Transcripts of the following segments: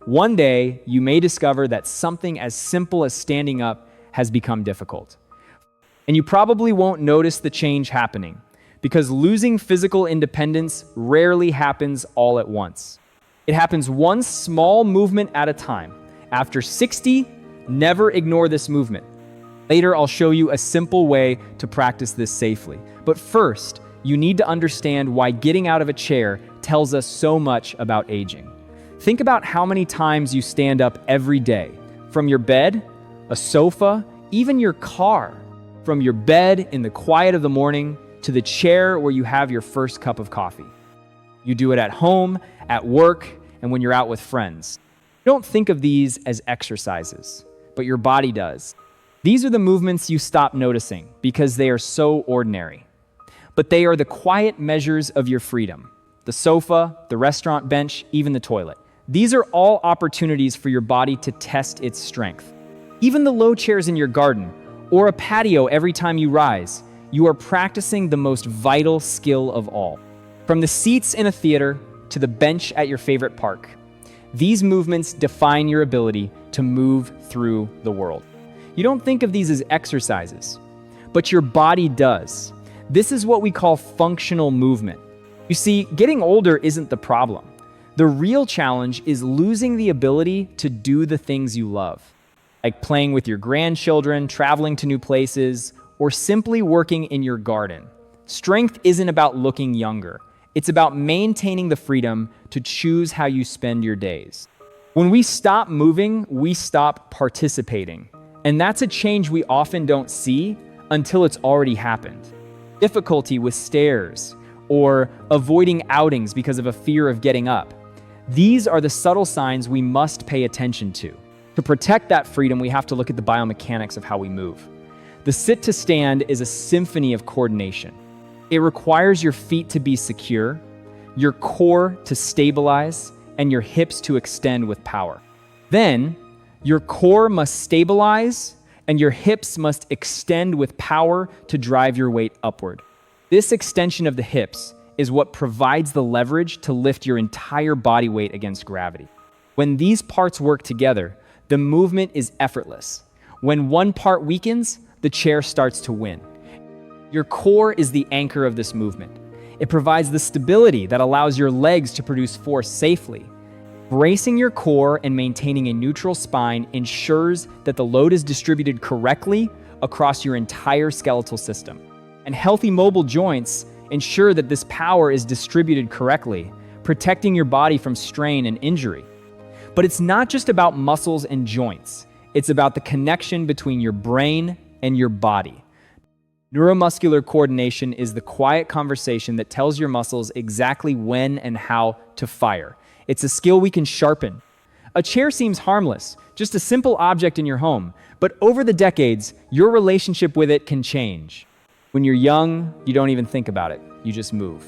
One day, you may discover that something as simple as standing up has become difficult. And you probably won't notice the change happening, because losing physical independence rarely happens all at once. It happens one small movement at a time. After 60, never ignore this movement. Later, I'll show you a simple way to practice this safely. But first, you need to understand why getting out of a chair tells us so much about aging. Think about how many times you stand up every day, from your bed, a sofa, even your car, from your bed in the quiet of the morning to the chair where you have your first cup of coffee. You do it at home, at work, and when you're out with friends. Don't think of these as exercises, but your body does. These are the movements you stop noticing because they are so ordinary. But they are the quiet measures of your freedom. The sofa, the restaurant bench, even the toilet. These are all opportunities for your body to test its strength. Even the low chairs in your garden, or a patio every time you rise, you are practicing the most vital skill of all. From the seats in a theater to the bench at your favorite park, these movements define your ability to move through the world. You don't think of these as exercises, but your body does. This is what we call functional movement. You see, getting older isn't the problem. The real challenge is losing the ability to do the things you love, like playing with your grandchildren, traveling to new places, or simply working in your garden. Strength isn't about looking younger. It's about maintaining the freedom to choose how you spend your days. When we stop moving, we stop participating. And that's a change we often don't see until it's already happened. Difficulty with stairs, or avoiding outings because of a fear of getting up. These are the subtle signs we must pay attention to. To protect that freedom, we have to look at the biomechanics of how we move. The sit to stand is a symphony of coordination. It requires your feet to be secure, your core to stabilize, and your hips to extend with power. Then, your core must stabilize, and your hips must extend with power to drive your weight upward. This extension of the hips is what provides the leverage to lift your entire body weight against gravity. When these parts work together, the movement is effortless. When one part weakens, the chair starts to win. Your core is the anchor of this movement. It provides the stability that allows your legs to produce force safely. Bracing your core and maintaining a neutral spine ensures that the load is distributed correctly across your entire skeletal system. And healthy mobile joints ensure that this power is distributed correctly, protecting your body from strain and injury. But it's not just about muscles and joints. It's about the connection between your brain and your body. Neuromuscular coordination is the quiet conversation that tells your muscles exactly when and how to fire. It's a skill we can sharpen. A chair seems harmless, just a simple object in your home, but over the decades, your relationship with it can change. When you're young, you don't even think about it, you just move.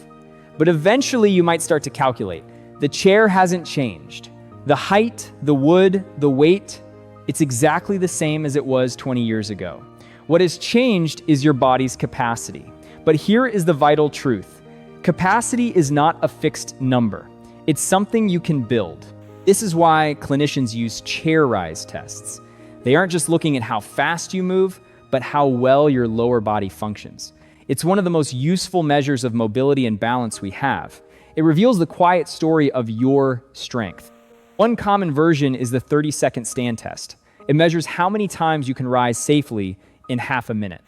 But eventually you might start to calculate. The chair hasn't changed. The height, the wood, the weight, it's exactly the same as it was 20 years ago. What has changed is your body's capacity. But here is the vital truth. Capacity is not a fixed number. It's something you can build. This is why clinicians use chair rise tests. They aren't just looking at how fast you move, but how well your lower body functions. It's one of the most useful measures of mobility and balance we have. It reveals the quiet story of your strength. One common version is the 30-second stand test. It measures how many times you can rise safely in half a minute.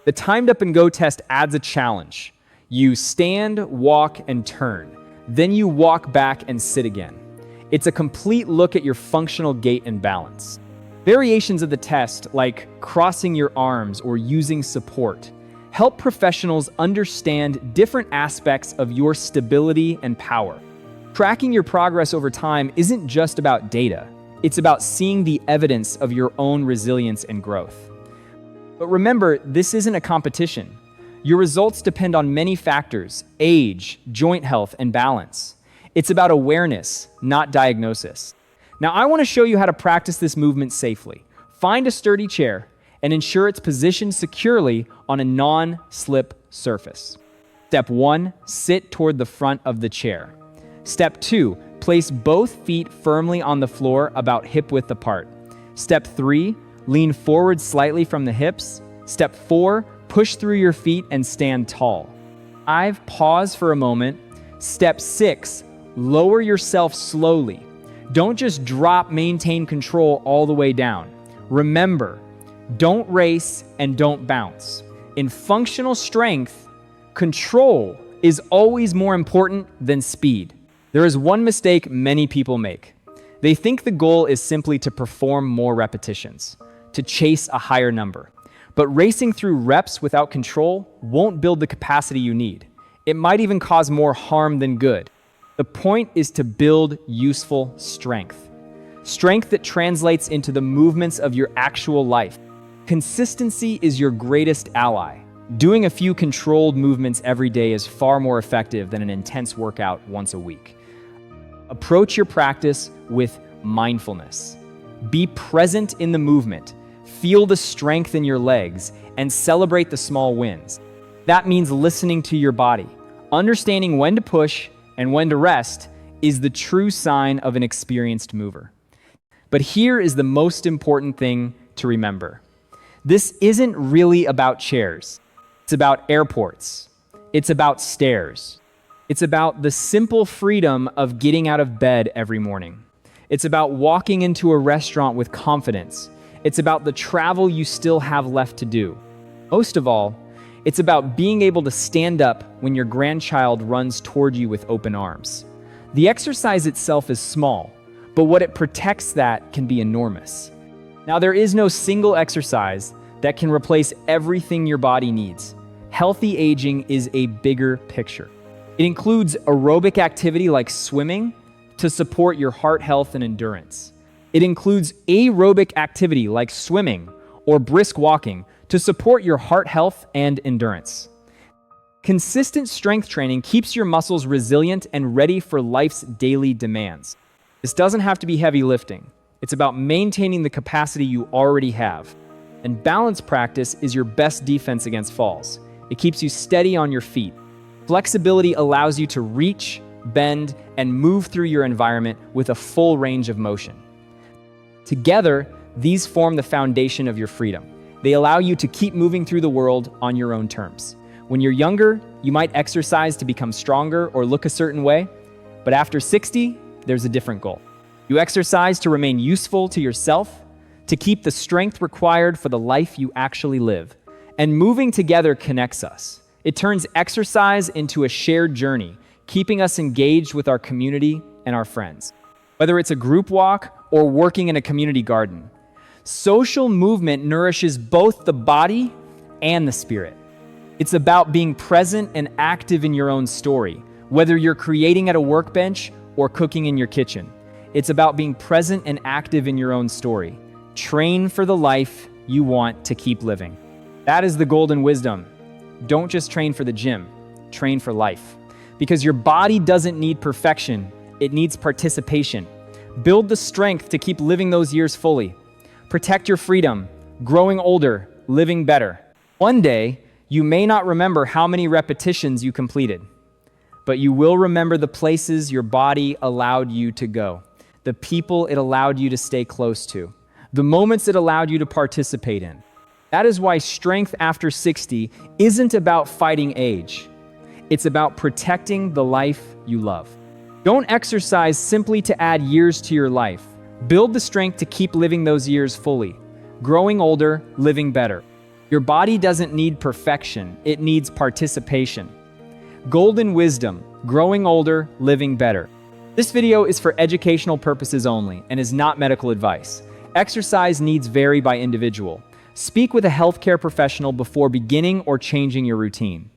The timed up and go test adds a challenge. You stand, walk, and turn. Then you walk back and sit again. It's a complete look at your functional gait and balance. Variations of the test, like crossing your arms or using support, help professionals understand different aspects of your stability and power. Tracking your progress over time isn't just about data. It's about seeing the evidence of your own resilience and growth. But remember, this isn't a competition. Your results depend on many factors: age, joint health, and balance. It's about awareness, not diagnosis. Now, I want to show you how to practice this movement safely. Find a sturdy chair and ensure it's positioned securely on a non-slip surface. Step 1, sit toward the front of the chair. Step 2, place both feet firmly on the floor about hip width apart. Step 3, lean forward slightly from the hips. Step 4, push through your feet and stand tall. 5, pause for a moment. Step 6, lower yourself slowly. Don't just drop, maintain control all the way down. Remember, don't race and don't bounce. In functional strength, control is always more important than speed. There is one mistake many people make. They think the goal is simply to perform more repetitions, to chase a higher number. But racing through reps without control won't build the capacity you need. It might even cause more harm than good. The point is to build useful strength. Strength that translates into the movements of your actual life. Consistency is your greatest ally. Doing a few controlled movements every day is far more effective than an intense workout once a week. Approach your practice with mindfulness. Be present in the movement. Feel the strength in your legs and celebrate the small wins. That means listening to your body. Understanding when to push and when to rest is the true sign of an experienced mover. But here is the most important thing to remember. This isn't really about chairs. It's about airports. It's about stairs. It's about the simple freedom of getting out of bed every morning. It's about walking into a restaurant with confidence. It's about the travel you still have left to do. Most of all, it's about being able to stand up when your grandchild runs toward you with open arms. The exercise itself is small, but what it protects that can be enormous. Now, there is no single exercise that can replace everything your body needs. Healthy aging is a bigger picture. It includes aerobic activity like swimming to support your heart health and endurance. It includes aerobic activity like swimming or brisk walking to support your heart health and endurance. Consistent strength training keeps your muscles resilient and ready for life's daily demands. This doesn't have to be heavy lifting. It's about maintaining the capacity you already have. And balance practice is your best defense against falls. It keeps you steady on your feet. Flexibility allows you to reach, bend, and move through your environment with a full range of motion. Together, these form the foundation of your freedom. They allow you to keep moving through the world on your own terms. When you're younger, you might exercise to become stronger or look a certain way, but after 60, there's a different goal. You exercise to remain useful to yourself, to keep the strength required for the life you actually live. And moving together connects us. It turns exercise into a shared journey, keeping us engaged with our community and our friends. Whether it's a group walk or working in a community garden, social movement nourishes both the body and the spirit. It's about being present and active in your own story, whether you're creating at a workbench or cooking in your kitchen. It's about being present and active in your own story. Train for the life you want to keep living. That is the golden wisdom. Don't just train for the gym, train for life. Because your body doesn't need perfection, it needs participation. Build the strength to keep living those years fully. Protect your freedom, growing older, living better. One day, you may not remember how many repetitions you completed, but you will remember the places your body allowed you to go, the people it allowed you to stay close to, the moments it allowed you to participate in. That is why strength after 60 isn't about fighting age. It's about protecting the life you love. Don't exercise simply to add years to your life. Build the strength to keep living those years fully, growing older, living better. Your body doesn't need perfection, it needs participation. Golden wisdom, growing older, living better. This video is for educational purposes only and is not medical advice. Exercise needs vary by individual. Speak with a healthcare professional before beginning or changing your routine.